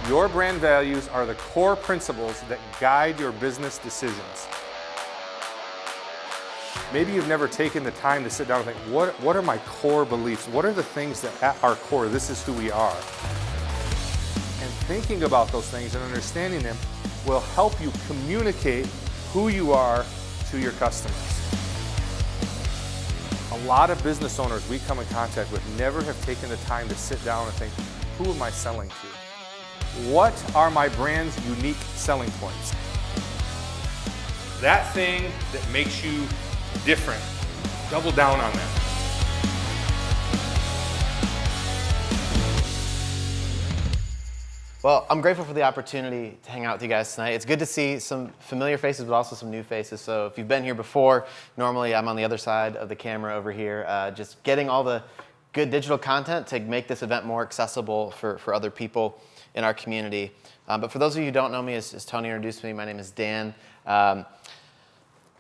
Your brand values are the core principles that guide your business decisions. Maybe you've never taken the time to sit down and think, what are my core beliefs? What are the things that at our core, this is who we are? And thinking about those things and understanding them will help you communicate who you are to your customers. A lot of business owners we come in contact with never have taken the time to sit down and think, who am I selling to? What are my brand's unique selling points? That thing that makes you different. Double down on that. Well, I'm grateful for the opportunity to hang out with you guys tonight. It's good to see some familiar faces, but also some new faces. So if you've been here before, normally I'm on the other side of the camera over here, just getting all the good digital content to make this event more accessible for other people in our community. But for those of you who don't know me, as Tony introduced me, my name is Dan.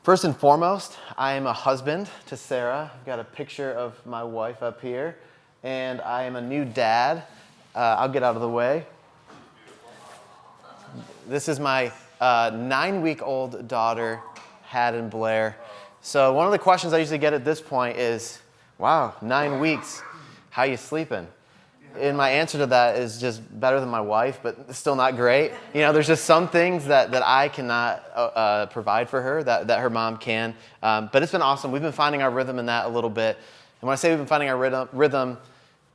First and foremost, I am a husband to Sarah. I've got a picture of my wife up here, and I am a new dad. I'll get out of the way. This is my 9-week-old daughter, Haddon Blair. So one of the questions I usually get at this point is, wow, 9 weeks, how you sleeping? And my answer to that is just better than my wife, but still not great. You know, there's just some things that I cannot provide for her that her mom can. But it's been awesome. We've been finding our rhythm in that a little bit. And when I say we've been finding our rhythm,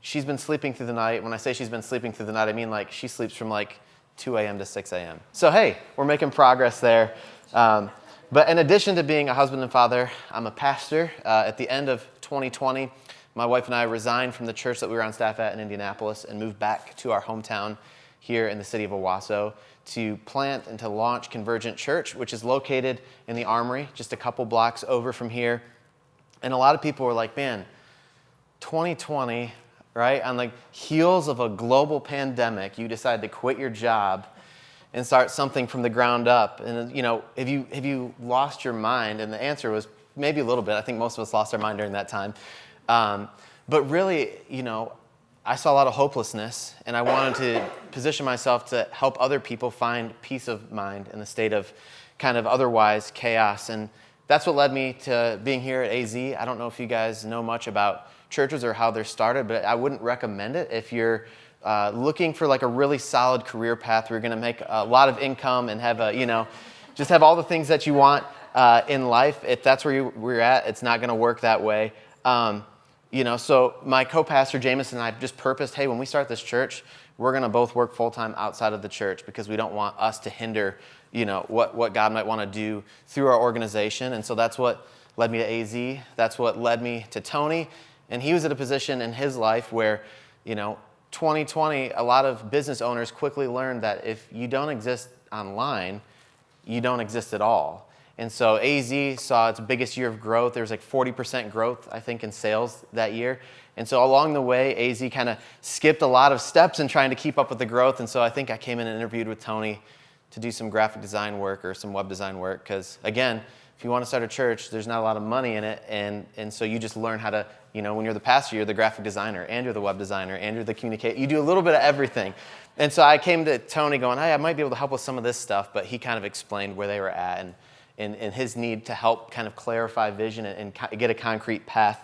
she's been sleeping through the night. When I say she's been sleeping through the night, I mean like she sleeps from like 2 a.m. to 6 a.m. So hey, we're making progress there. But in addition to being a husband and father, I'm a pastor. At the end of 2020, my wife and I resigned from the church that we were on staff at in Indianapolis and moved back to our hometown here in the city of Owasso to plant and to launch Convergent Church, which is located in the Armory, just a couple blocks over from here. And a lot of people were like, man, 2020, right? On the heels of a global pandemic, you decide to quit your job and start something from the ground up. And you know, have you lost your mind? And the answer was maybe a little bit. I think most of us lost our mind during that time. But really, you know, I saw a lot of hopelessness, and I wanted to position myself to help other people find peace of mind in the state of kind of otherwise chaos. And that's what led me to being here at AZEE. I don't know if you guys know much about churches or how they're started, but I wouldn't recommend it if you're looking for like a really solid career path where you're going to make a lot of income and have a, you know, just have all the things that you want in life. If that's where you're at, it's not going to work that way. You know, so my co-pastor Jameson and I just purposed, hey, when we start this church, we're going to both work full-time outside of the church because we don't want us to hinder, you know, what God might want to do through our organization. And so that's what led me to AZEE. That's what led me to Tony. And he was at a position in his life where, you know, 2020, a lot of business owners quickly learned that if you don't exist online, you don't exist at all. And so AZEE saw its biggest year of growth. There was like 40% growth, I think, in sales that year. And so along the way, AZEE kind of skipped a lot of steps in trying to keep up with the growth. And so I think I came in and interviewed with Tony to do some graphic design work or some web design work. Because again, if you want to start a church, there's not a lot of money in it. And so you just learn how to, you know, when you're the pastor, you're the graphic designer and you're the web designer and you're the communicator. You do a little bit of everything. And so I came to Tony going, hey, I might be able to help with some of this stuff. But he kind of explained where they were at and his need to help kind of clarify vision and get a concrete path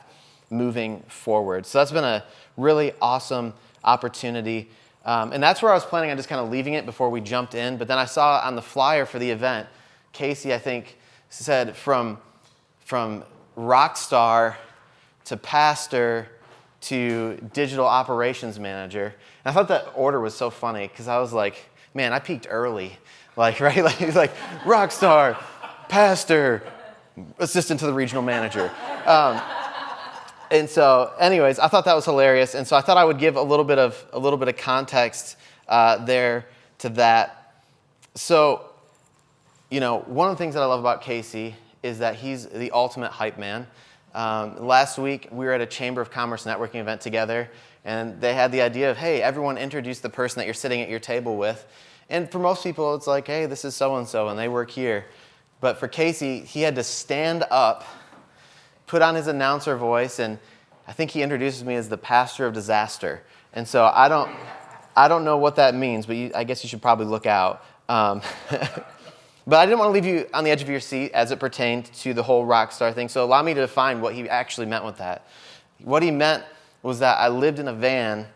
moving forward. So that's been a really awesome opportunity. And that's where I was planning on just kind of leaving it before we jumped in. But then I saw on the flyer for the event, Casey, I think, said from rock star to pastor to digital operations manager. And I thought that order was so funny because I was like, man, I peaked early. Like, right? Like rock star, pastor, assistant to the regional manager. And so anyways, I thought that was hilarious. And so I thought I would give a little bit of context there to that. So, you know, one of the things that I love about Casey is that he's the ultimate hype man. Last week, we were at a Chamber of Commerce networking event together, and they had the idea of, hey, everyone introduce the person that you're sitting at your table with. And for most people, it's like, hey, this is so-and-so, and they work here. But for Casey, he had to stand up, put on his announcer voice, and I think he introduces me as the pastor of disaster. And so I I don't know what that means, but I guess you should probably look out. But I didn't want to leave you on the edge of your seat as it pertained to the whole rock star thing, so allow me to define what he actually meant with that. What he meant was that I lived in a van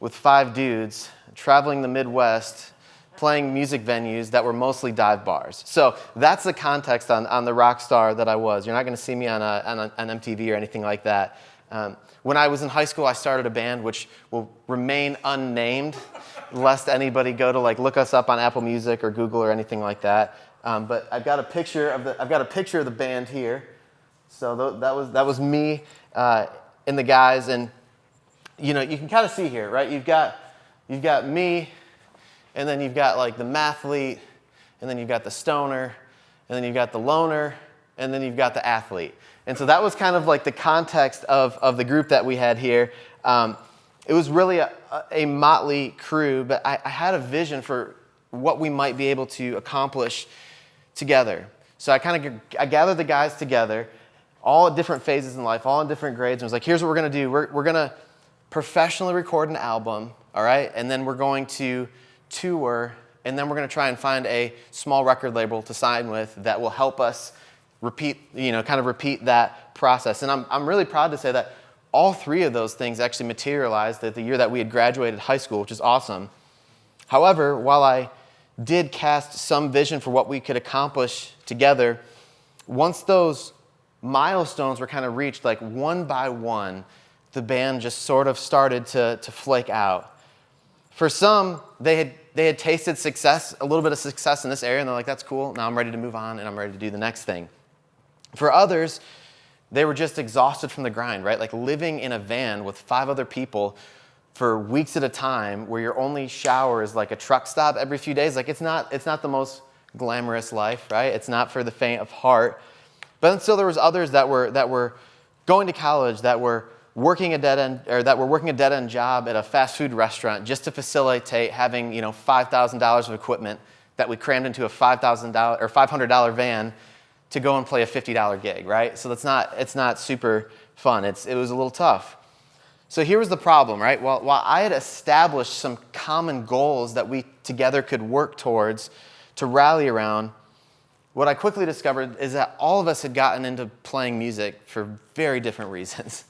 with 5 dudes traveling the Midwest, playing music venues that were mostly dive bars. So that's the context on the rock star that I was. You're not going to see me on MTV or anything like that. When I was in high school, I started a band which will remain unnamed, lest anybody go to look us up on Apple Music or Google or anything like that. But I've got a picture of the band here. So that was me and the guys, and you can kind of see here, right? You've got me, and then you've got the mathlete, and then you've got the stoner, and then you've got the loner, and then you've got the athlete. And so that was kind of the context of the group that we had here. It was really a motley crew, but I had a vision for what we might be able to accomplish together. So I gathered the guys together, all at different phases in life, all in different grades, and was like, here's what we're going to do. We're going to professionally record an album, all right? And then we're going to tour, and then we're going to try and find a small record label to sign with that will help us repeat that process. And I'm really proud to say that all 3 of those things actually materialized at the year that we had graduated high school, which is awesome. However, while I did cast some vision for what we could accomplish together, once those milestones were kind of reached, one by one, the band just sort of started to flake out. For some, they had tasted success, a little bit of success in this area, and they're like, that's cool, now I'm ready to move on, and I'm ready to do the next thing. For others, they were just exhausted from the grind, right? Living in a van with 5 other people for weeks at a time, where your only shower is a truck stop every few days. It's not the most glamorous life, right? It's not for the faint of heart. But then still there was others that were going to college, that were working a dead-end job at a fast food restaurant just to facilitate having $5,000 of equipment that we crammed into a $5,000 or $500 van to go and play a $50 gig, right? So it's not super fun. It was a little tough. So here was the problem, right? While I had established some common goals that we together could work towards to rally around, what I quickly discovered is that all of us had gotten into playing music for very different reasons.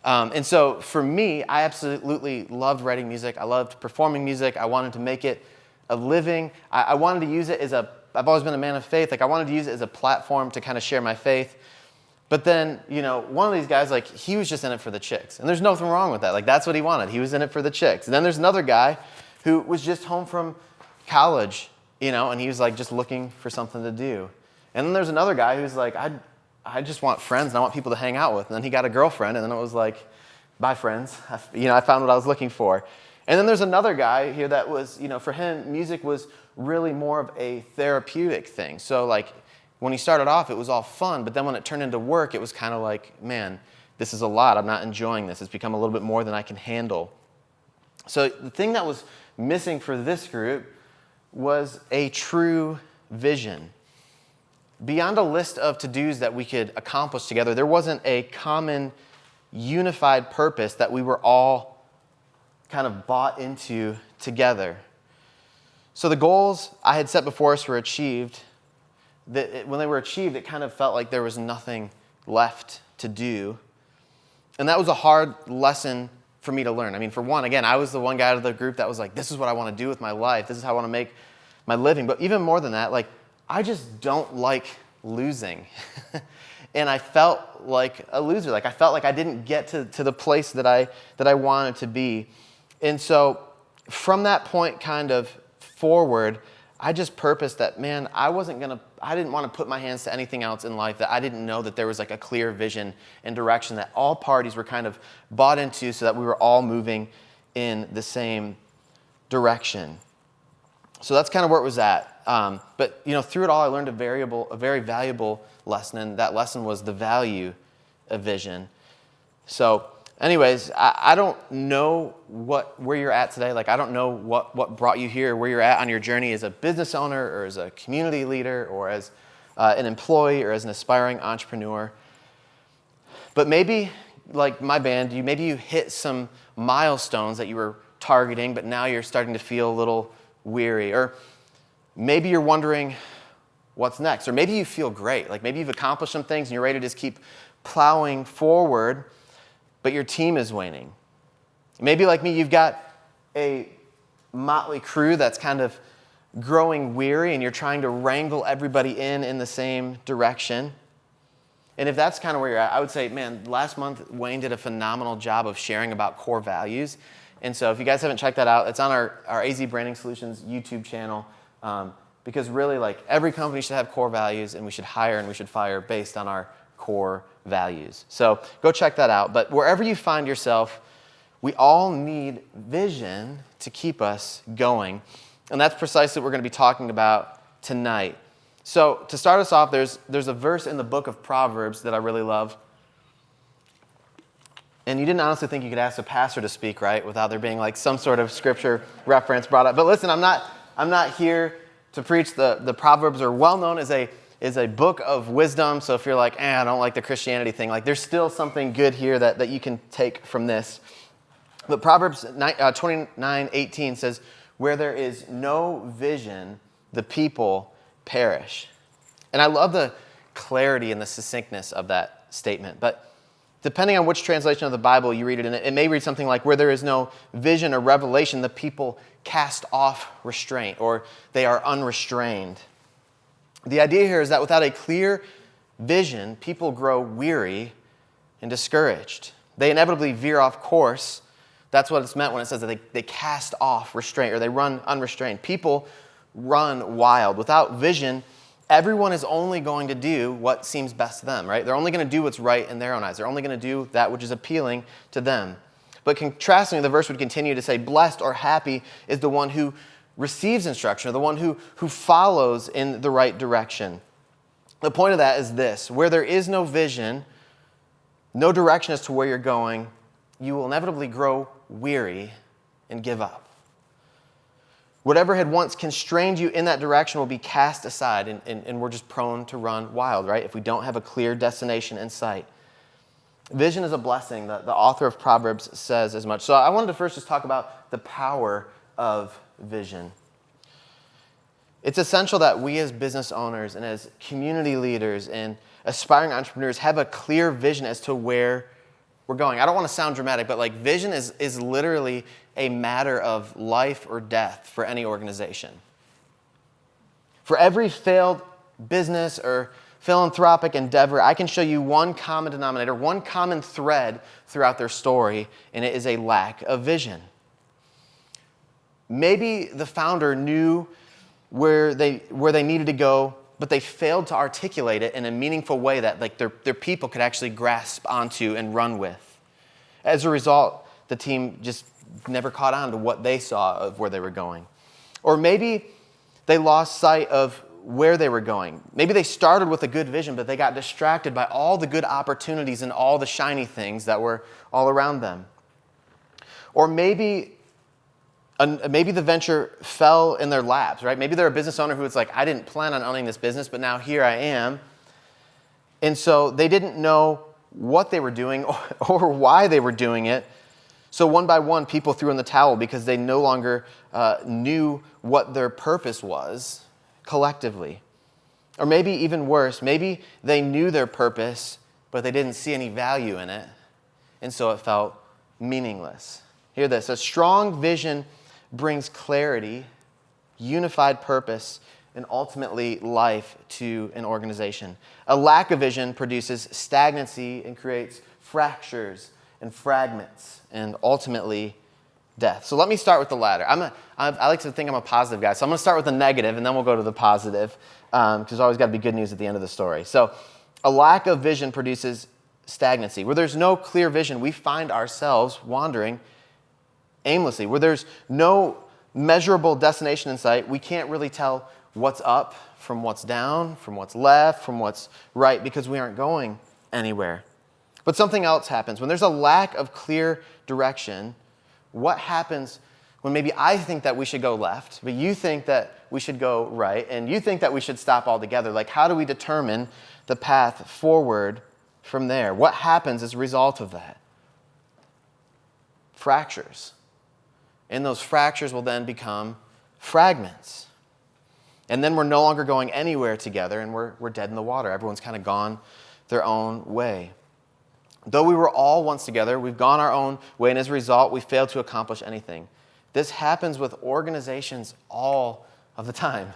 And so for me, I absolutely loved writing music. I loved performing music. I wanted to make it a living. I wanted to use it I've always been a man of faith. I wanted to use it as a platform to kind of share my faith. But then, one of these guys, he was just in it for the chicks. And there's nothing wrong with that. That's what he wanted. He was in it for the chicks. And then there's another guy who was just home from college, and he was just looking for something to do. And then there's another guy who's I just want friends and I want people to hang out with. And then he got a girlfriend, and then it was bye friends. I found what I was looking for. And then there's another guy here that was, for him, music was really more of a therapeutic thing. So when he started off, it was all fun, but then when it turned into work, it was kind of man, this is a lot. I'm not enjoying this. It's become a little bit more than I can handle. So the thing that was missing for this group was a true vision. Beyond a list of to-dos that we could accomplish together, there wasn't a common, unified purpose that we were all kind of bought into together. So the goals I had set before us were achieved. When they were achieved, it kind of felt like there was nothing left to do. And that was a hard lesson for me to learn. For one, again, I was the one guy out of the group that was this is what I want to do with my life. This is how I want to make my living. But even more than that, I just don't like losing. And I felt like a loser. I felt like I didn't get to the place that I wanted to be. And so from that point kind of forward, I just purposed that, man, I didn't want to put my hands to anything else in life that I didn't know that there was a clear vision and direction that all parties were kind of bought into, so that we were all moving in the same direction. So that's kind of where it was at. But through it all, I learned a very valuable lesson, and that lesson was the value of vision. So anyways, I don't know where you're at today. I don't know what brought you here, where you're at on your journey as a business owner or as a community leader or as an employee or as an aspiring entrepreneur. But maybe, like my band, maybe you hit some milestones that you were targeting, but now you're starting to feel a little weary. Or maybe you're wondering what's next. Or maybe you feel great. Like maybe you've accomplished some things and you're ready to just keep plowing forward, but your team is waning. Maybe like me, you've got a motley crew that's kind of growing weary and you're trying to wrangle everybody in the same direction. And if that's kind of where you're at, I would say, man, last month Wayne did a phenomenal job of sharing about core values. And so if you guys haven't checked that out, it's on our AZEE Branding Solutions YouTube channel. Because really, like, every company should have core values, and we should hire and we should fire based on our core values. So go check that out. But wherever you find yourself, we all need vision to keep us going. And that's precisely what we're going to be talking about tonight. So to start us off, there's a verse in the book of Proverbs that I really love. And you didn't honestly think you could ask a pastor to speak, right, without there being like some sort of scripture reference brought up. But listen, I'm not here to preach. The Proverbs are well known as a book of wisdom. So if you're like, I don't like the Christianity thing, like there's still something good here that you can take from this. But Proverbs 29:18 says, where there is no vision, the people perish. And I love the clarity and the succinctness of that statement. But depending on which translation of the Bible you read it in, it may read something like, where there is no vision or revelation, the people cast off restraint, or they are unrestrained. The idea here is that without a clear vision, people grow weary and discouraged. They inevitably veer off course. That's what it's meant when it says that they cast off restraint, or they run unrestrained. People run wild. Without vision, everyone is only going to do what seems best to them, right? They're only going to do what's right in their own eyes. They're only going to do that which is appealing to them. But contrastingly, the verse would continue to say, blessed or happy is the one who receives instruction, or the one who follows in the right direction. The point of that is this: where there is no vision, no direction as to where you're going, you will inevitably grow weary and give up. Whatever had once constrained you in that direction will be cast aside, and we're just prone to run wild, right? If we don't have a clear destination in sight. Vision is a blessing. The author of Proverbs says as much. So I wanted to first just talk about the power of vision. It's essential that we as business owners and as community leaders and aspiring entrepreneurs have a clear vision as to where we're going. I don't want to sound dramatic, but like vision is literally a matter of life or death for any organization. For every failed business or philanthropic endeavor, I can show you one common denominator, one common thread throughout their story, and it is a lack of vision. Maybe the founder knew where they needed to go, but they failed to articulate it in a meaningful way that like their people could actually grasp onto and run with. As a result, the team just never caught on to what they saw of where they were going. Or maybe they lost sight of where they were going. Maybe they started with a good vision, but they got distracted by all the good opportunities and all the shiny things that were all around them. Or maybe the venture fell in their laps, right? Maybe they're a business owner who was like, I didn't plan on owning this business, but now here I am. And so they didn't know what they were doing or why they were doing it. So one by one, people threw in the towel because they no longer knew what their purpose was collectively. Or maybe even worse, maybe they knew their purpose, but they didn't see any value in it, and so it felt meaningless. Hear this: a strong vision brings clarity, unified purpose, and ultimately life to an organization. A lack of vision produces stagnancy and creates fractures and fragments and ultimately death. So let me start with the latter. I like to think I'm a positive guy, so I'm going to start with the negative and then we'll go to the positive, because there's always got to be good news at the end of the story. So a lack of vision produces stagnancy. Where there's no clear vision, we find ourselves wandering aimlessly. Where there's no measurable destination in sight, we can't really tell what's up from what's down, from what's left, from what's right, because we aren't going anywhere. But something else happens. When there's a lack of clear direction, what happens when maybe I think that we should go left, but you think that we should go right, and you think that we should stop altogether? Like, how do we determine the path forward from there? What happens as a result of that? Fractures and those fractures will then become fragments. And then we're no longer going anywhere together, and we're dead in the water. Everyone's kind of gone their own way. Though we were all once together, we've gone our own way, and as a result, we failed to accomplish anything. This happens with organizations all of the time.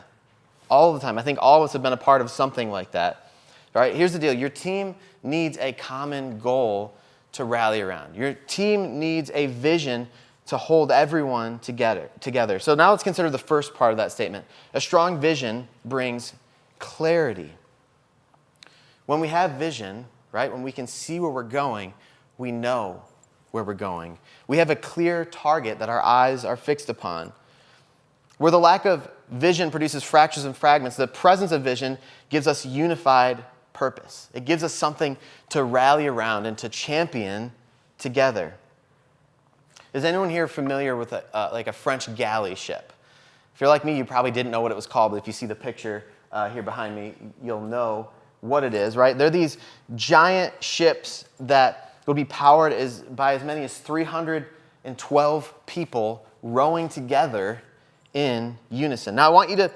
All the time. I think all of us have been a part of something like that. All right, here's the deal. Your team needs a common goal to rally around. Your team needs a vision to hold everyone together. So now let's consider the first part of that statement. A strong vision brings clarity. When we have vision, right, when we can see where we're going, we know where we're going. We have a clear target that our eyes are fixed upon. Where the lack of vision produces fractures and fragments, the presence of vision gives us unified purpose. It gives us something to rally around and to champion together. Is anyone here familiar with a French galley ship? If you're like me, you probably didn't know what it was called, but if you see the picture here behind me, you'll know what it is, right? They're these giant ships that would be powered by as many as 312 people rowing together in unison. Now, I want you to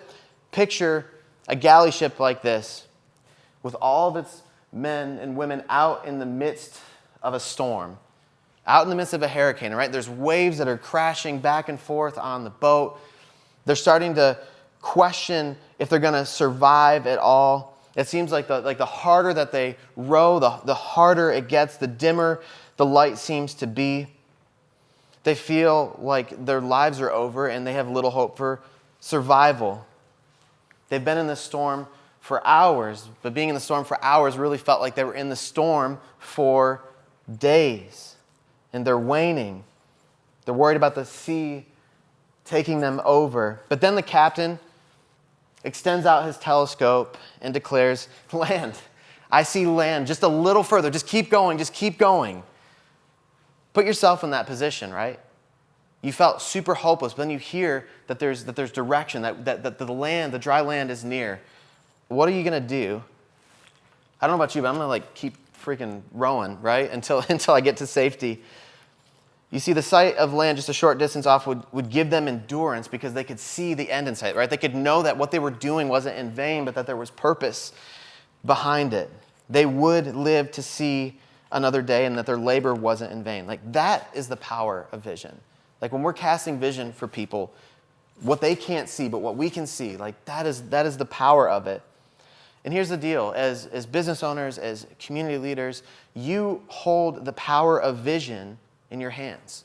picture a galley ship like this with all of its men and women out in the midst of a storm, out in the midst of a hurricane, right? There's waves that are crashing back and forth on the boat. They're starting to question if they're going to survive at all. It seems like the harder that they row, the harder it gets, the dimmer the light seems to be. They feel like their lives are over and they have little hope for survival. They've been in the storm for hours, but being in the storm for hours really felt like they were in the storm for days. And they're waning. They're worried about the sea taking them over. But then the captain extends out his telescope and declares, land. I see land just a little further. Just keep going. Just keep going. Put yourself in that position, right? You felt super hopeless, but then you hear that there's direction, that the land, the dry land is near. What are you going to do? I don't know about you, but I'm going to keep freaking rowing, right? Until I get to safety. You see, the sight of land just a short distance off would give them endurance because they could see the end in sight, right? They could know that what they were doing wasn't in vain, but that there was purpose behind it. They would live to see another day and that their labor wasn't in vain. That is the power of vision. When we're casting vision for people, what they can't see, but what we can see, that is the power of it. And here's the deal. As business owners, as community leaders, you hold the power of vision in your hands.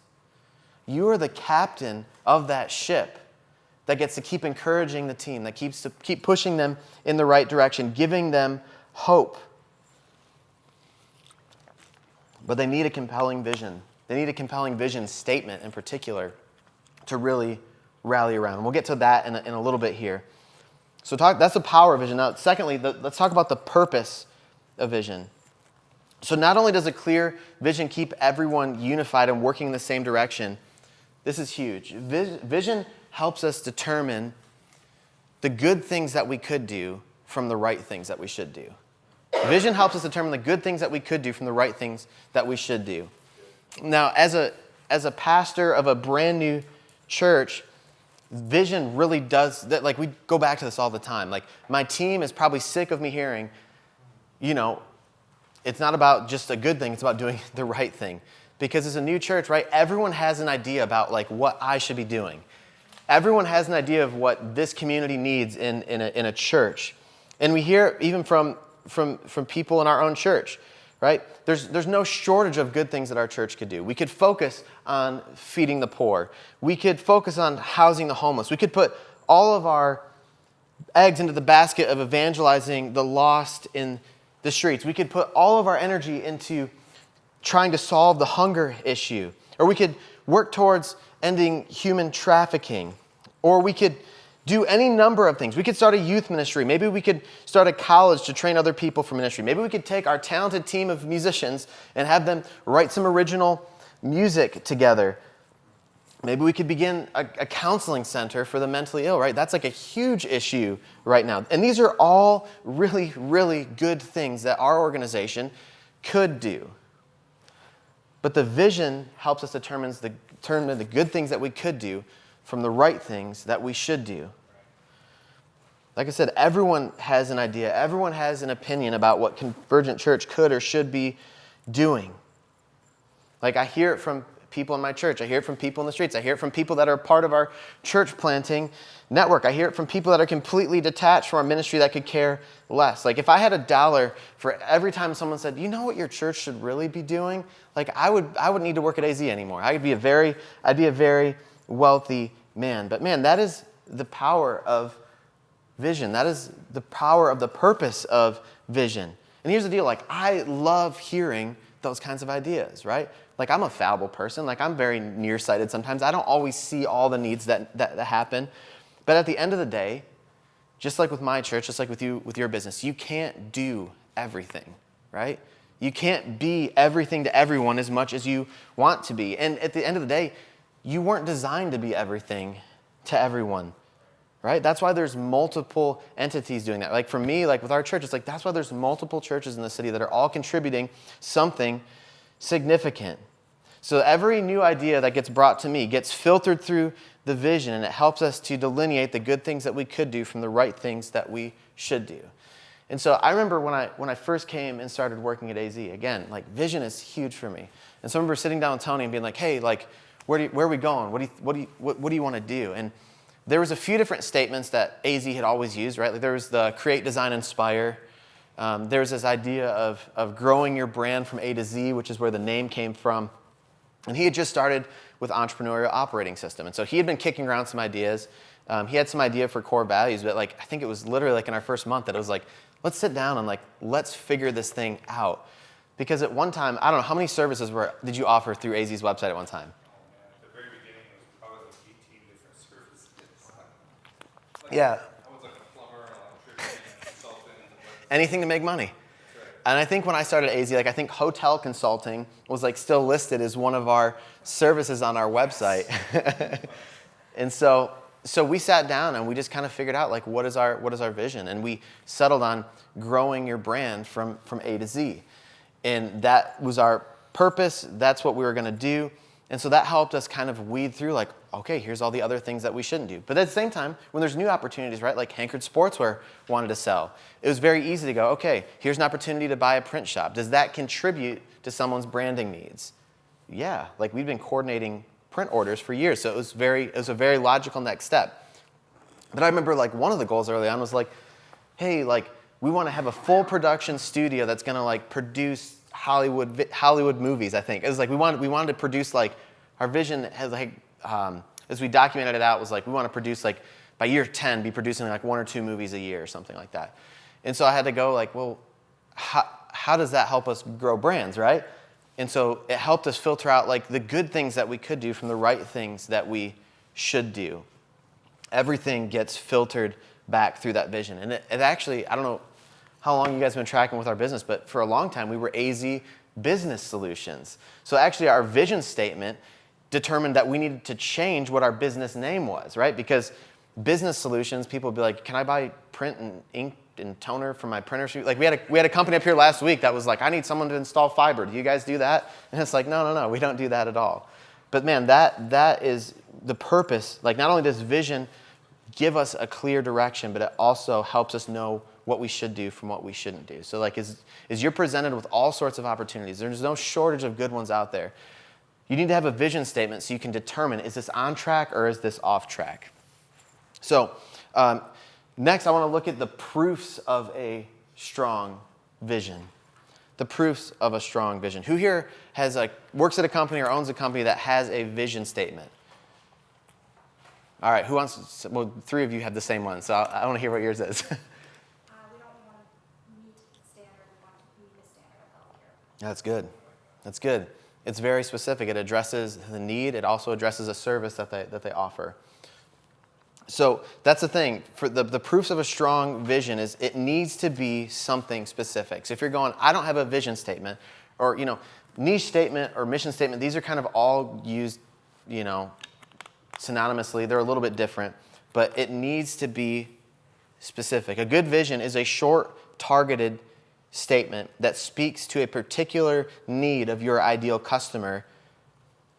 You are the captain of that ship that gets to keep encouraging the team, that keep pushing them in the right direction, giving them hope. But they need a compelling vision. They need a compelling vision statement in particular to really rally around. And we'll get to that in a little bit here. So that's the power of vision. Now, secondly, let's talk about the purpose of vision. So not only does a clear vision keep everyone unified and working in the same direction, this is huge. Vision helps us determine the good things that we could do from the right things that we should do. Vision helps us determine the good things that we could do from the right things that we should do. Now, as a pastor of a brand new church, vision really does that. We go back to this all the time. My team is probably sick of me hearing, it's not about just a good thing, it's about doing the right thing. Because as a new church, right, everyone has an idea about what I should be doing. Everyone has an idea of what this community needs in a church. And we hear even from people in our own church, right? There's no shortage of good things that our church could do. We could focus on feeding the poor. We could focus on housing the homeless. We could put all of our eggs into the basket of evangelizing the lost in the streets. We could put all of our energy into trying to solve the hunger issue. Or we could work towards ending human trafficking. Or we could do any number of things. We could start a youth ministry. Maybe we could start a college to train other people for ministry. Maybe we could take our talented team of musicians and have them write some original music together. Maybe we could begin a counseling center for the mentally ill, right? That's a huge issue right now. And these are all really, really good things that our organization could do. But the vision helps us determine determine the good things that we could do from the right things that we should do. Like I said, everyone has an idea. Everyone has an opinion about what Convergent Church could or should be doing. Like I hear it from people in my church. I hear it from people in the streets. I hear it from people that are part of our church planting network. I hear it from people that are completely detached from our ministry that could care less. Like if I had $1 for every time someone said, you know what your church should really be doing? Like I wouldn't need to work at AZEE anymore. I'd be a very wealthy man. But man, that is the power of vision. That is the power of the purpose of vision. And here's the deal, like I love hearing those kinds of ideas, right? Like I'm a fallible person, like I'm very nearsighted sometimes. I don't always see all the needs that happen. But at the end of the day, just like with my church, just like with you, with your business, you can't do everything, right? You can't be everything to everyone as much as you want to be. And at the end of the day, you weren't designed to be everything to everyone. Right? That's why there's multiple entities doing that. Like for me, like with our church, it's like that's why there's multiple churches in the city that are all contributing something significant. So every new idea that gets brought to me gets filtered through the vision, and it helps us to delineate the good things that we could do from the right things that we should do. And so I remember when I first came and started working at AZEE, again, like vision is huge for me. And so I remember sitting down with Tony and being like, hey, like where are we going? What do you want to do? And there was a few different statements that AZEE had always used, right? Like there was the create, design, inspire. There was this idea of growing your brand from A to Z, which is where the name came from. And he had just started with entrepreneurial operating system. And so he had been kicking around some ideas. He had some idea for core values, but like I think it was literally like in our first month that it was like, let's sit down and like, let's figure this thing out. Because at one time, I don't know, how many services did you offer through AZEE's website at one time? Yeah. I was like a plumber, an electrician, a consultant. Anything to make money. That's right. And I think when I started AZEE, like I think hotel consulting was like still listed as one of our services on our website. And so we sat down and we just kind of figured out like what is our vision, and we settled on growing your brand from A to Z. And that was our purpose. That's what we were going to do. And so that helped us kind of weed through like, okay, here's all the other things that we shouldn't do. But at the same time, when there's new opportunities, right, like Hankered Sportswear wanted to sell, it was very easy to go, okay, here's an opportunity to buy a print shop. Does that contribute to someone's branding needs? Yeah, like we've been coordinating print orders for years, so it was a very logical next step. But I remember like one of the goals early on was like, hey, like we want to have a full production studio that's going to like produce Hollywood movies, I think. It was like we wanted to produce like, our vision has like, as we documented it out, was like we want to produce like, by year 10, be producing like 1 or 2 movies a year or something like that. And so I had to go like, well, how does that help us grow brands, right? And so it helped us filter out like the good things that we could do from the right things that we should do. Everything gets filtered back through that vision. And it actually, I don't know how long you guys have been tracking with our business, but for a long time we were AZEE Business Solutions. So actually our vision statement determined that we needed to change what our business name was, right? Because business solutions, people would be like, can I buy print and ink and toner from my printer? Like we had a company up here last week that was like, I need someone to install fiber. Do you guys do that? And it's like, no, we don't do that at all. But man, that is the purpose. Like not only does vision give us a clear direction, but it also helps us know what we should do from what we shouldn't do. So like as you're presented with all sorts of opportunities, there's no shortage of good ones out there. You need to have a vision statement so you can determine, is this on track or is this off track? So next I want to look at the proofs of a strong vision. The proofs of a strong vision. Who here works at a company or owns a company that has a vision statement? All right, who wants to, well, 3 of you have the same one, so I want to hear what yours is. We don't want to meet the standard, we want to meet the standard of healthcare. That's good. That's good. It's very specific. It addresses the need. It also addresses a service that they offer. So that's the thing. For the proofs of a strong vision is it needs to be something specific. So if you're going, I don't have a vision statement, or niche statement or mission statement, these are kind of all used, synonymously. They're a little bit different, but it needs to be specific. A good vision is a short, targeted statement that speaks to a particular need of your ideal customer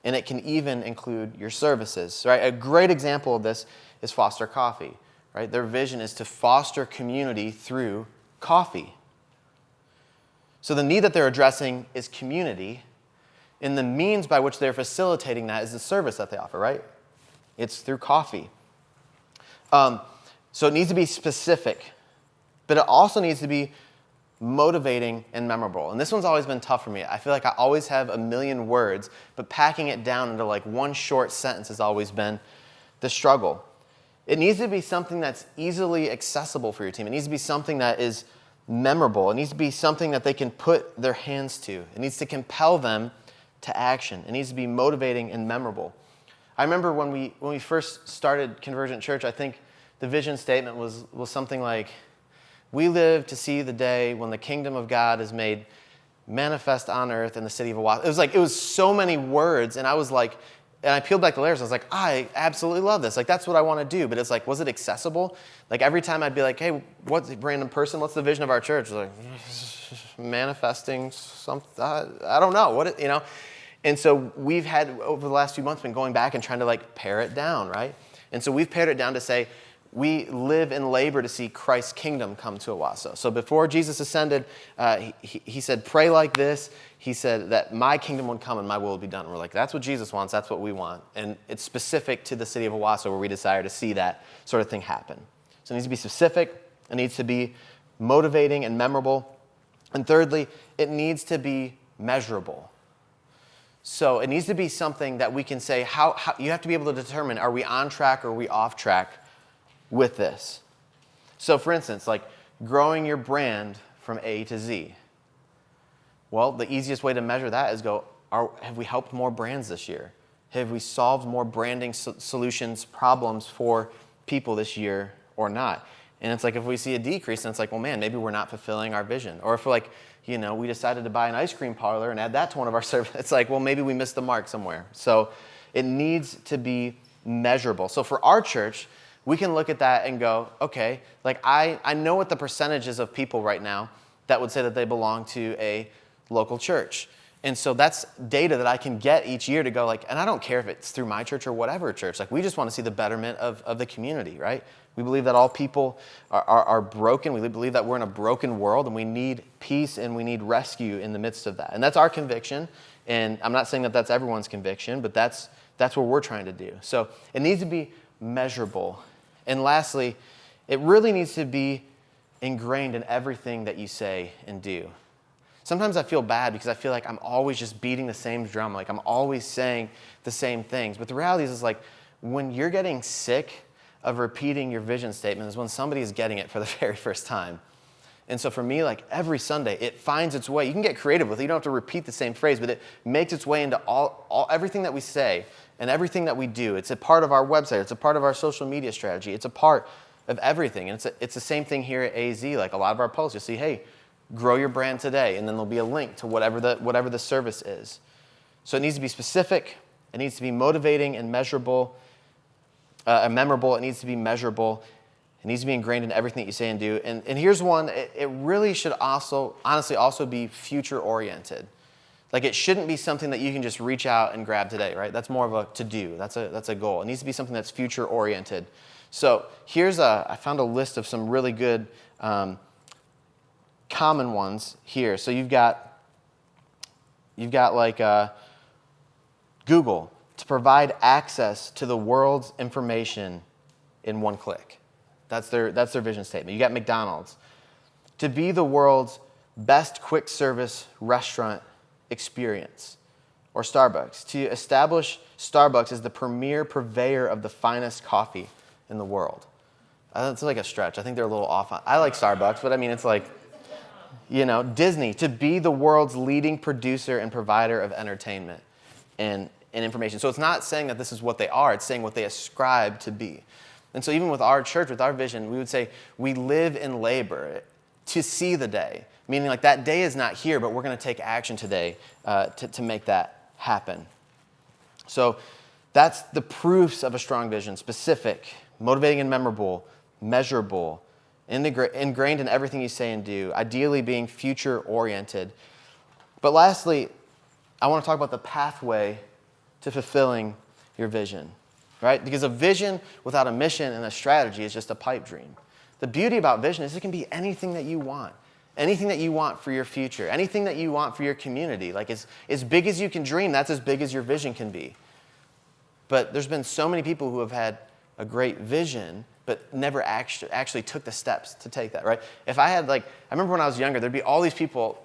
And it can even include your services, right? A great example of this is Foster Coffee, right? Their vision is to foster community through coffee. So the need that they're addressing is community, and the means by which they're facilitating that is the service that they offer, right? It's through coffee. So it needs to be specific, but it also needs to be motivating and memorable. And this one's always been tough for me. I feel like I always have a million words, but packing it down into like one short sentence has always been the struggle. It needs to be something that's easily accessible for your team. It needs to be something that is memorable. It needs to be something that they can put their hands to. It needs to compel them to action. It needs to be motivating and memorable. I remember when we first started Convergent Church, I think the vision statement was something like, we live to see the day when the kingdom of God is made manifest on earth in the city of Owasso. It was so many words, and I was like, and I peeled back the layers. I was like, I absolutely love this. Like, that's what I want to do. But it's like, was it accessible? Like, every time I'd be like, hey, what's random person? What's the vision of our church? Like, manifesting something. I don't know what it. And so we've had over the last few months been going back and trying to like pare it down, right? And so we've pared it down to say, we live in labor to see Christ's kingdom come to Owasso. So before Jesus ascended, he said, pray like this. He said that my kingdom would come and my will would be done. And we're like, that's what Jesus wants. That's what we want. And it's specific to the city of Owasso where we desire to see that sort of thing happen. So it needs to be specific. It needs to be motivating and memorable. And thirdly, it needs to be measurable. So it needs to be something that we can say, how you have to be able to determine, are we on track or are we off track with this? So for instance, like growing your brand from A to Z. Well, the easiest way to measure that is have we helped more brands this year? Have we solved more branding solutions, problems for people this year or not? And it's like, if we see a decrease, then it's like, well, man, maybe we're not fulfilling our vision. Or if we're like, we decided to buy an ice cream parlor and add that to one of our services, it's like, well, maybe we missed the mark somewhere. So it needs to be measurable. So for our church, we can look at that and go, okay, like I know what the percentage is of people right now that would say that they belong to a local church. And so that's data that I can get each year to go like, and I don't care if it's through my church or whatever church, like we just want to see the betterment of the community, right? We believe that all people are broken. We believe that we're in a broken world and we need peace and we need rescue in the midst of that. And that's our conviction. And I'm not saying that that's everyone's conviction, but that's what we're trying to do. So it needs to be measurable. And lastly, it really needs to be ingrained in everything that you say and do. Sometimes I feel bad because I feel like I'm always just beating the same drum, like I'm always saying the same things. But the reality is like when you're getting sick of repeating your vision statement is when somebody is getting it for the very first time. And so for me, like every Sunday, it finds its way. You can get creative with it. You don't have to repeat the same phrase, but it makes its way into everything that we say and everything that we do. It's a part of our website. It's a part of our social media strategy. It's a part of everything. And it's the same thing here at AZEE. Like a lot of our posts, you'll see, hey, grow your brand today. And then there'll be a link to whatever the service is. So it needs to be specific. It needs to be motivating and measurable, memorable. It needs to be measurable. It needs to be ingrained in everything that you say and do. And here's one. It really should honestly be future-oriented. Like it shouldn't be something that you can just reach out and grab today, right? That's more of a to-do. That's a goal. It needs to be something that's future-oriented. So I found a list of some really good common ones here. So you've got like Google to provide access to the world's information in one click. That's their vision statement. You got McDonald's to be the world's best quick service restaurant experience, or Starbucks to establish Starbucks as the premier purveyor of the finest coffee in the world. That's like a stretch. I think they're a little off. I like Starbucks, but I mean, it's like, Disney to be the world's leading producer and provider of entertainment and information. So it's not saying that this is what they are. It's saying what they ascribe to be. And so even with our church, with our vision, we would say we live in labor to see the day. Meaning like that day is not here, but we're going to take action today to make that happen. So that's the proofs of a strong vision: specific, motivating and memorable, measurable, ingrained in everything you say and do, ideally being future-oriented. But lastly, I want to talk about the pathway to fulfilling your vision, right? Because a vision without a mission and a strategy is just a pipe dream. The beauty about vision is it can be anything that you want. Anything that you want for your future, anything that you want for your community. Like as big as you can dream, that's as big as your vision can be. But there's been so many people who have had a great vision, but never actually took the steps to take that, right? If I had I remember when I was younger, there'd be all these people,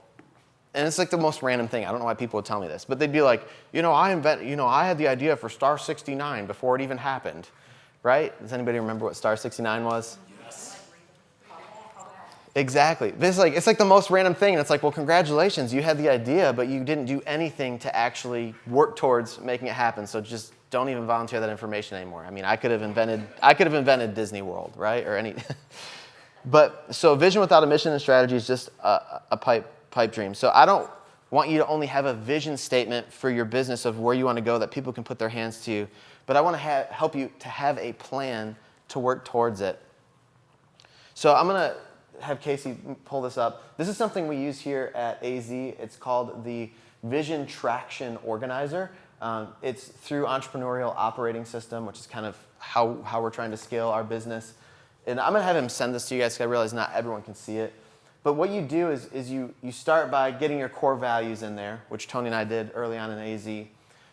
and it's like the most random thing. I don't know why people would tell me this, but they'd be like, I had the idea for Star 69 before it even happened, right? Does anybody remember what Star 69 was? Exactly. It's like the most random thing, and it's like, well, congratulations, you had the idea, but you didn't do anything to actually work towards making it happen. So just don't even volunteer that information anymore. I mean, I could have invented Disney World, right? Or any. But so vision without a mission and strategy is just a pipe dream. So I don't want you to only have a vision statement for your business of where you want to go that people can put their hands to, but I want to help you to have a plan to work towards it. So I'm going to have Casey pull this up. This is something we use here at AZEE. It's called the Vision Traction Organizer. It's through Entrepreneurial Operating System, which is kind of how we're trying to scale our business. And I'm going to have him send this to you guys because I realize not everyone can see it. But what you do is you start by getting your core values in there, which Tony and I did early on in AZEE.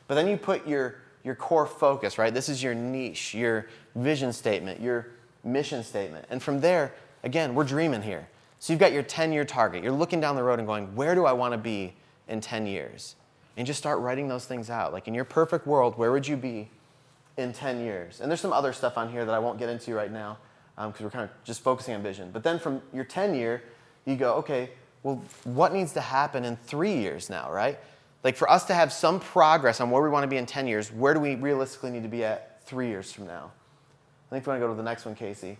But then you put your core focus, right? This is your niche, your vision statement, your mission statement. And from there, again, we're dreaming here. So you've got your 10-year target. You're looking down the road and going, where do I want to be in 10 years? And just start writing those things out. Like in your perfect world, where would you be in 10 years? And there's some other stuff on here that I won't get into right now because we're kind of just focusing on vision. But then from your 10-year, you go, okay, well, what needs to happen in 3 years now, right? Like for us to have some progress on where we want to be in 10 years, where do we realistically need to be at 3 years from now? I think we want to go to the next one, Casey.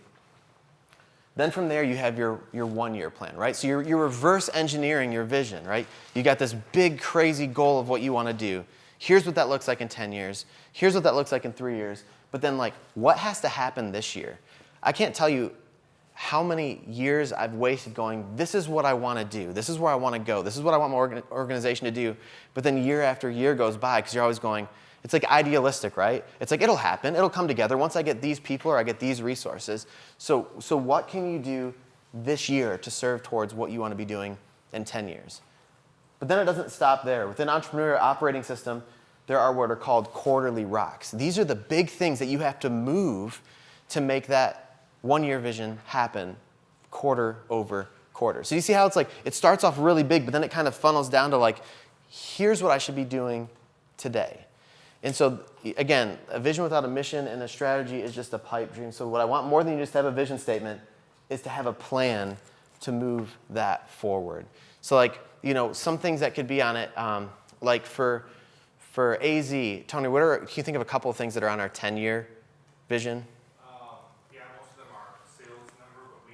Then from there, you have your 1-year plan, right? So you're reverse engineering your vision, right? You got this big, crazy goal of what you want to do. Here's what that looks like in 10 years. Here's what that looks like in 3 years. But then, what has to happen this year? I can't tell you how many years I've wasted going, this is what I want to do. This is where I want to go. This is what I want my organization to do. But then year after year goes by because you're always going, it's like idealistic, right? It's like, it'll happen. It'll come together once I get these people or I get these resources. So what can you do this year to serve towards what you want to be doing in 10 years? But then it doesn't stop there. Within Entrepreneurial Operating System, there are what are called quarterly rocks. These are the big things that you have to move to make that 1-year vision happen quarter over quarter. So you see how it's like, it starts off really big, but then it kind of funnels down to here's what I should be doing today. And so, again, a vision without a mission and a strategy is just a pipe dream. So what I want more than you just to have a vision statement is to have a plan to move that forward. So some things that could be on it, for AZEE, Tony, can you think of a couple of things that are on our 10-year vision? Yeah, most of them are sales number, but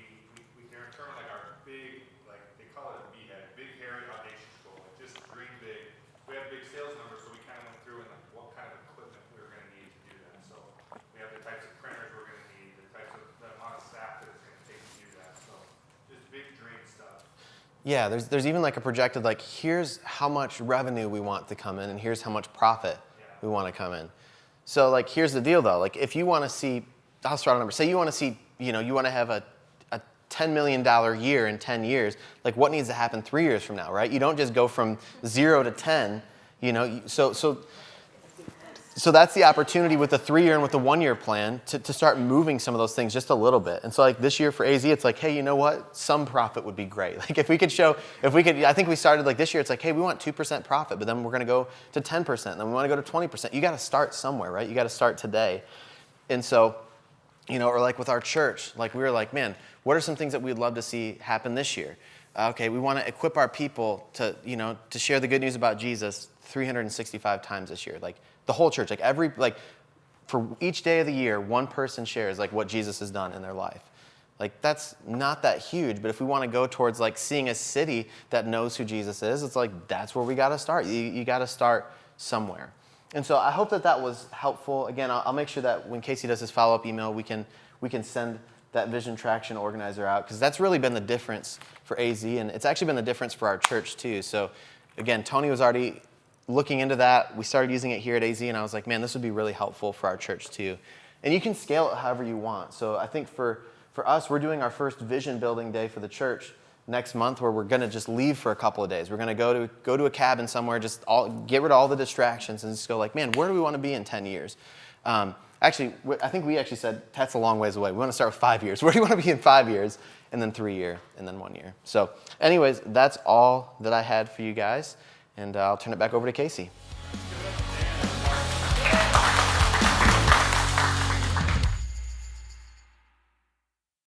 they're term our big, they call it a BHAG, big, hairy, audacious goal. Just dream big. We have big sales numbers, so we kind of went through and what kind of equipment we were going to need to do that. So we have the types of printers we're going to need, the amount of staff that it's going to take to do that. So just big dream stuff. Yeah, there's even a projected, here's how much revenue we want to come in and here's how much profit we want to come in. So here's the deal though, if you want to see, I'll start a number. Say you want to see, you want to have a $10 million year in 10 years. What needs to happen 3 years from now, right? You don't just go from 0 to 10, So that's the opportunity with the 3-year and with the 1-year plan to start moving some of those things just a little bit. And so this year for AZEE, it's hey, you know what? Some profit would be great. If we could, I think we started this year, it's hey, we want 2% profit, but then we're going to go to 10%, and then we want to go to 20%. You got to start somewhere, right? You got to start today. And so, or with our church, we were man, what are some things that we'd love to see happen this year? Okay, we want to equip our people to share the good news about Jesus 365 times this year. The whole church, for each day of the year, one person shares what Jesus has done in their life. That's not that huge, but if we want to go towards seeing a city that knows who Jesus is, it's that's where we got to start. You got to start somewhere. And so I hope that was helpful. Again, I'll make sure that when Casey does his follow-up email, we can send that Vision Traction Organizer out because that's really been the difference for AZEE, and it's actually been the difference for our church too. So again, Tony was already looking into that, we started using it here at AZEE, and I was like, man, this would be really helpful for our church too. And you can scale it however you want. So I think for us, we're doing our first vision building day for the church next month, where we're going to just leave for a couple of days. We're going to go to a cabin somewhere, just get rid of all the distractions, and just go like, man, where do we want to be in 10 years? Actually, I think we actually said that's a long ways away. We want to start with 5 years. Where do you want to be in 5 years? And then 3 year, and then 1 year. So anyways, that's all that I had for you guys. And I'll turn it back over to Casey.